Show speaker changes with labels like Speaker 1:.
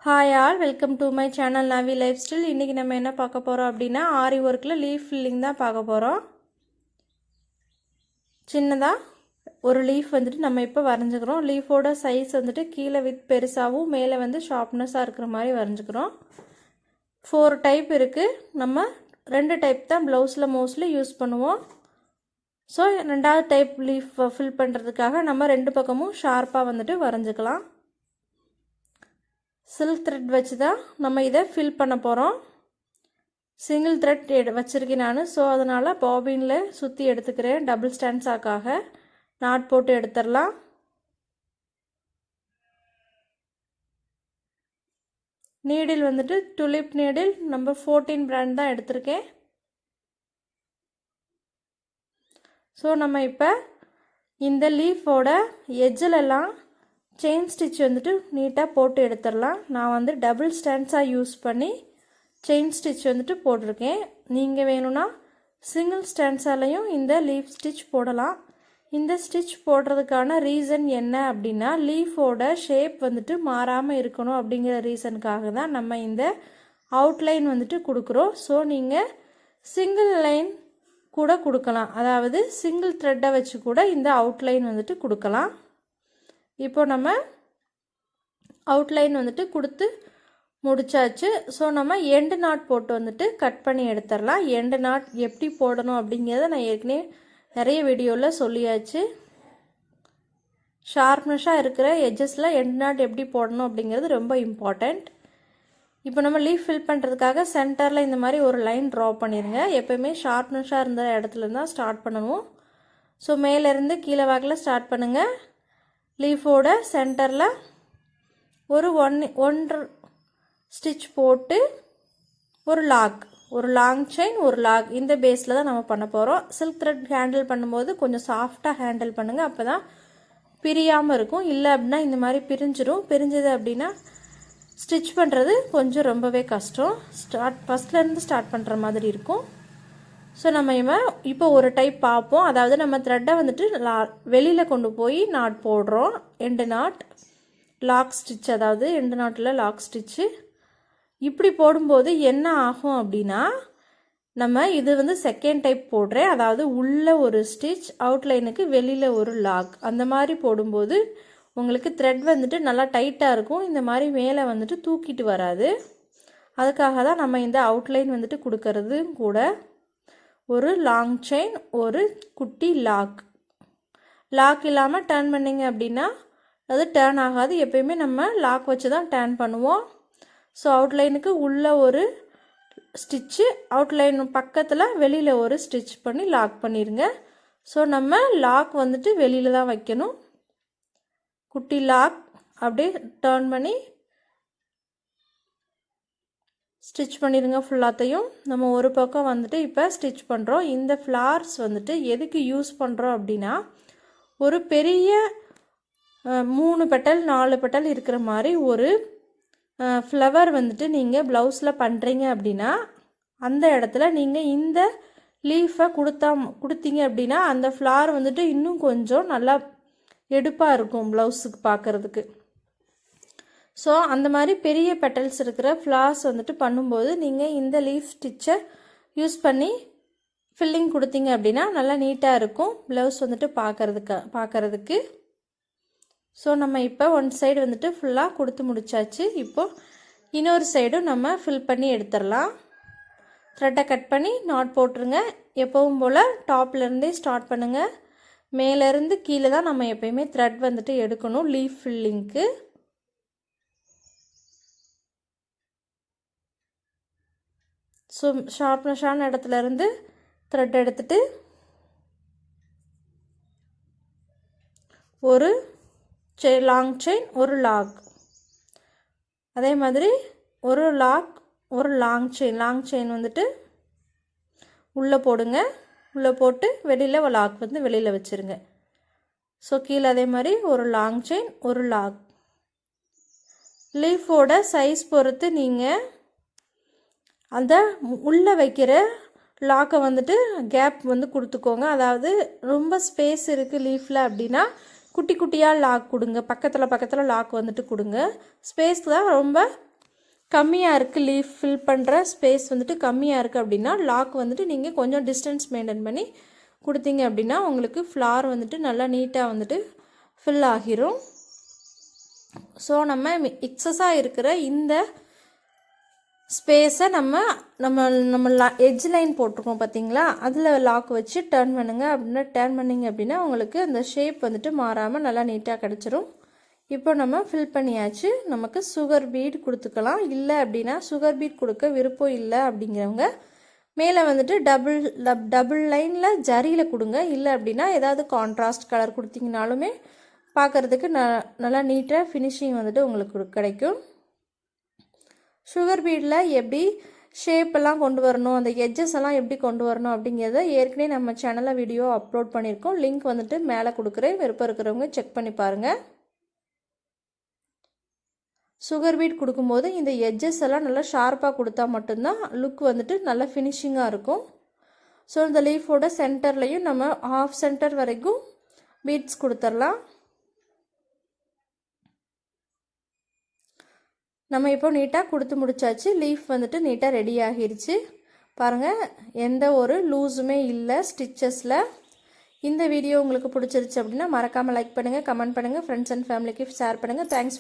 Speaker 1: Hi all, welcome to my channel Navi life style. இன்றைக்கி நம்ம என்ன பார்க்க போகிறோம் அப்படின்னா, ஆரி ஒர்க்கில் லீஃப் ஃபில்லிங் தான் பார்க்க போகிறோம். சின்னதாக ஒரு லீஃப் வந்துட்டு நம்ம இப்போ வரைஞ்சிக்கிறோம். லீஃபோட சைஸ் வந்துட்டு கீழே பெருசாகவும் மேலே வந்து ஷார்ப்னஸாக இருக்கிற மாதிரி வரைஞ்சிக்கிறோம். 4 டைப் இருக்குது. நம்ம 2 டைப் தான் ப்ளவுஸில் மோஸ்ட்லி யூஸ் பண்ணுவோம். ஸோ 2வது டைப் லீஃப் ஃபில் பண்ணுறதுக்காக நம்ம 2 பக்கமும் ஷார்ப்பாக வந்துட்டு வரைஞ்சிக்கலாம். சில்க் த்ரெட் வச்சு தான் நம்ம இதை ஃபில் பண்ண போகிறோம். சிங்கிள் த்ரெட் வச்சுருக்கேன் நான். ஸோ அதனால் பாபினில் சுற்றி எடுத்துக்கிறேன். டபுள் ஸ்டாண்ட்ஸாக்காக நாட் போட்டு எடுத்துடலாம். நீடில் வந்துட்டு டுலிப் நீடில் நம்பர் 14 பிராண்ட் தான் எடுத்திருக்கேன். ஸோ நம்ம இப்போ இந்த லீஃபோட எஜ்ஜிலெல்லாம் செயின் ஸ்டிச் வந்துட்டு நீட்டாக போட்டு எடுத்துடலாம். நான் வந்து டபுள் ஸ்டாண்ட்ஸாக யூஸ் பண்ணி செயின் ஸ்டிச் வந்துட்டு போட்டிருக்கேன். நீங்கள் வேணும்னா சிங்கிள் ஸ்டாண்ட்ஸாலையும் இந்த லீஃப் ஸ்டிச் போடலாம். இந்த ஸ்டிச் போடுறதுக்கான ரீசன் என்ன அப்படின்னா, லீஃபோட ஷேப் வந்துட்டு மாறாமல் இருக்கணும் அப்படிங்கிற ரீசனுக்காக தான் நம்ம இந்த அவுட்லைன் வந்துட்டு கொடுக்குறோம். ஸோ நீங்கள் சிங்கிள் லைன் கூட கொடுக்கலாம், அதாவது சிங்கிள் த்ரெட்டை வச்சு கூட இந்த அவுட்லைன் வந்துட்டு கொடுக்கலாம். இப்போ நம்ம அவுட்லைன் வந்துட்டு கொடுத்து முடிச்சாச்சு. ஸோ நம்ம எண்டு நாட் போட்டு வந்துட்டு கட் பண்ணி எடுத்துடலாம். எண்டு நாட் எப்படி போடணும் அப்படிங்கிறத நான் ஏற்கனவே நிறைய வீடியோவில் சொல்லியாச்சு. ஷார்ப்னஸாக இருக்கிற எட்ஜஸில் எண்டு நாட் எப்படி போடணும் அப்படிங்கிறது ரொம்ப இம்பார்ட்டண்ட். இப்போ நம்ம லீஃப் ஃபில் பண்ணுறதுக்காக சென்டரில் இந்த மாதிரி ஒரு லைன் ட்ரா பண்ணிடுங்க. எப்போயுமே ஷார்ப்னஸாக இருந்த இடத்துல தான் ஸ்டார்ட் பண்ணணும். ஸோ மேலேருந்து கீழே வாக்கில் ஸ்டார்ட் பண்ணுங்கள். லீஃபோட சென்டரில் ஒரு 1.5 ஸ்டிச் போட்டு ஒரு லாங் செயின், ஒரு லாக், இந்த பேஸில் தான் நம்ம பண்ண போகிறோம். சில்க் த்ரெட் ஹேண்டில் பண்ணும்போது கொஞ்சம் சாஃப்டாக ஹேண்டில் பண்ணுங்கள், அப்போ தான் பிரியாமல் இருக்கும். இல்லை அப்படின்னா இந்த மாதிரி பிரிஞ்சது அப்படின்னா ஸ்டிச் பண்ணுறது கொஞ்சம் ரொம்பவே கஷ்டம். ஃபஸ்ட்லேருந்து ஸ்டார்ட் பண்ணுற மாதிரி இருக்கும். ஸோ நம்ம இப்போ ஒரு டைப் பார்ப்போம். அதாவது நம்ம த்ரெட்டை வந்துட்டு வெளியில் கொண்டு போய் நாட் போடுறோம். எண்டு நாட் லாக் ஸ்டிச், அதாவது எண்டு நாட்டில் லாக் ஸ்டிச்சு. இப்படி போடும்போது என்ன ஆகும் அப்படின்னா, நம்ம இது வந்து செகண்ட் டைப் போடுறேன். அதாவது உள்ள ஒரு ஸ்டிச், அவுட்லைனுக்கு வெளியில் ஒரு லாக், அந்த மாதிரி போடும்போது உங்களுக்கு த்ரெட் வந்துட்டு நல்லா டைட்டாக இருக்கும். இந்த மாதிரி மேலே வந்துட்டு தூக்கிட்டு வராது. அதுக்காக தான் நம்ம இந்த அவுட்லைன் வந்துட்டு கொடுக்கறது கூட. ஒரு லாங் செயின், ஒரு குட்டி லாக் இல்லாமல் டர்ன் பண்ணிங்க அப்படின்னா அது டர்ன் ஆகாது. எப்பயுமே நம்ம லாக் வச்சு தான் டர்ன் பண்ணுவோம். ஸோ அவுட்லைனுக்கு உள்ள ஒரு ஸ்டிச்சு, அவுட்லைன் பக்கத்தில் வெளியில் ஒரு ஸ்டிச் பண்ணி லாக் பண்ணிடுங்க. ஸோ நம்ம லாக் வந்துட்டு வெளியில் தான் வைக்கணும். குட்டி லாக் அப்படியே டர்ன் பண்ணி ஸ்டிச் பண்ணிடுங்க. ஃபுல்லாத்தையும் நம்ம ஒரு பக்கம் வந்துட்டு இப்போ ஸ்டிச் பண்ணுறோம். இந்த ஃப்ளார்ஸ் வந்துட்டு எதுக்கு யூஸ் பண்ணுறோம் அப்படின்னா, ஒரு பெரிய 3 பெட்டல் 4 பெட்டல் இருக்கிற மாதிரி ஒரு ஃப்ளவர் வந்துட்டு நீங்கள் ப்ளவுஸில் பண்ணுறீங்க அப்படின்னா, அந்த இடத்துல நீங்கள் இந்த லீஃபை கொடுத்தீங்க அப்படின்னா அந்த ஃப்ளார் வந்துட்டு இன்னும் கொஞ்சம் நல்லா எடுப்பாக இருக்கும் ப்ளவுஸுக்கு பார்க்குறதுக்கு. ஸோ அந்த மாதிரி பெரிய பெட்டல்ஸ் இருக்கிற ஃப்ளார்ஸ் வந்துட்டு பண்ணும்போது நீங்கள் இந்த லீஃப் ஸ்டிச்சை யூஸ் பண்ணி ஃபில்லிங் கொடுத்தீங்க அப்படின்னா நல்லா நீட்டாக இருக்கும் ப்ளவுஸ் வந்துட்டு பார்க்குறதுக்கு. ஸோ நம்ம இப்போ ஒன் சைடு வந்துட்டு ஃபுல்லாக கொடுத்து முடிச்சாச்சு. இப்போது இன்னொரு சைடும் நம்ம ஃபில் பண்ணி எடுத்துடலாம். த்ரெட்டை கட் பண்ணி நாட் போட்டுருங்க. எப்பவும் போல் டாப்லேருந்தே ஸ்டார்ட் பண்ணுங்கள். மேலேருந்து கீழே தான் நம்ம எப்போயுமே த்ரெட் வந்துட்டு எடுக்கணும் லீஃப் ஃபில்லிங்க்கு. ஸோ ஷார்ப்னஸான இடத்துல இருந்து த்ரெட் எடுத்துட்டு ஒரு லாங் செயின், ஒரு லாக், அதே மாதிரி ஒரு லாக், ஒரு லாங் செயின் வந்துட்டு உள்ளே போடுங்க. உள்ளே போட்டு வெளியில் லாக் வந்து வெளியில் வச்சுருங்க. ஸோ கீழே அதே மாதிரி ஒரு லாங் செயின், ஒரு லாக். லீஃபோட சைஸ் பொறுத்து நீங்கள் அந்த உள்ளே வைக்கிற லாக்கை வந்துட்டு கேப் வந்து கொடுத்துக்கோங்க. அதாவது ரொம்ப ஸ்பேஸ் இருக்குது லீஃபில் அப்படின்னா குட்டி குட்டியாக லாக் கொடுங்க. பக்கத்தில் லாக் வந்துட்டு கொடுங்க. ஸ்பேஸ் தான் ரொம்ப கம்மியாக இருக்குது, லீஃப் ஃபில் பண்ணுற ஸ்பேஸ் வந்துட்டு கம்மியாக இருக்குது அப்படின்னா லாக் வந்துட்டு நீங்கள் கொஞ்சம் டிஸ்டன்ஸ் மெயின்டைன் பண்ணி கொடுத்தீங்க அப்படின்னா உங்களுக்கு ஃப்ளார் வந்துட்டு நல்லா நீட்டாக வந்துட்டு ஃபில் ஆகிரும். ஸோ நம்ம எக்ஸஸாக இருக்கிற இந்த ஸ்பேஸை நம்ம எட்ஜ் லைன் போட்டிருக்கோம் பார்த்தீங்களா, அதில் லாக் வச்சு டர்ன் பண்ணுங்கள். அப்படின்னா டர்ன் பண்ணிங்க அப்படின்னா உங்களுக்கு அந்த ஷேப் வந்துட்டு மாறாமல் நல்லா நீட்டாக கிடச்சிரும். இப்போ நம்ம ஃபில் பண்ணியாச்சு. நமக்கு சுகர் பீட் கொடுத்துக்கலாம். இல்லை அப்படின்னா சுகர் பீட் கொடுக்க விருப்பம் இல்லை அப்படிங்கிறவங்க மேலே வந்துட்டு டபுள் லைனில் ஜரியில் கொடுங்க. இல்லை அப்படின்னா ஏதாவது கான்ட்ராஸ்ட் கலர் கொடுத்தீங்கனாலுமே பார்க்குறதுக்கு நல்லா நீட்டாக ஃபினிஷிங் வந்துட்டு உங்களுக்கு கிடைக்கும். சுகர் பீடில் எப்படி ஷேப்பெல்லாம் கொண்டு வரணும், அந்த எட்ஜஸ் எல்லாம் எப்படி கொண்டு வரணும் அப்படிங்கிறத ஏற்கனவே நம்ம சேனலில் வீடியோ அப்லோட் பண்ணியிருக்கோம். லிங்க் வந்துட்டு மேலே கொடுக்குறேன், விருப்பம் இருக்கிறவங்க செக் பண்ணி பாருங்கள். சுகர் பீட் கொடுக்கும்போது இந்த எட்ஜஸ் எல்லாம் நல்லா ஷார்ப்பாக கொடுத்தா மட்டும்தான் லுக் வந்துட்டு நல்லா ஃபினிஷிங்காக இருக்கும். ஸோ இந்த லீஃபோட சென்டர்லையும் நம்ம ஹாஃப் சென்டர் வரைக்கும் பீட்ஸ் கொடுத்துடலாம். நம்ம இப்போ நீட்டாக கொடுத்து முடிச்சாச்சு. லீஃப் வந்துட்டு நீட்டாக ரெடி ஆகிருச்சு. பாருங்கள், எந்த ஒரு லூஸுமே இல்லை ஸ்டிச்சஸில். இந்த வீடியோ உங்களுக்கு பிடிச்சிருச்சு அப்படின்னா மறக்காமல் லைக் பண்ணுங்கள், கமெண்ட் பண்ணுங்கள், ஃப்ரெண்ட்ஸ் அண்ட் ஃபேமிலிக்கு ஷேர் பண்ணுங்கள். தேங்க்ஸ்.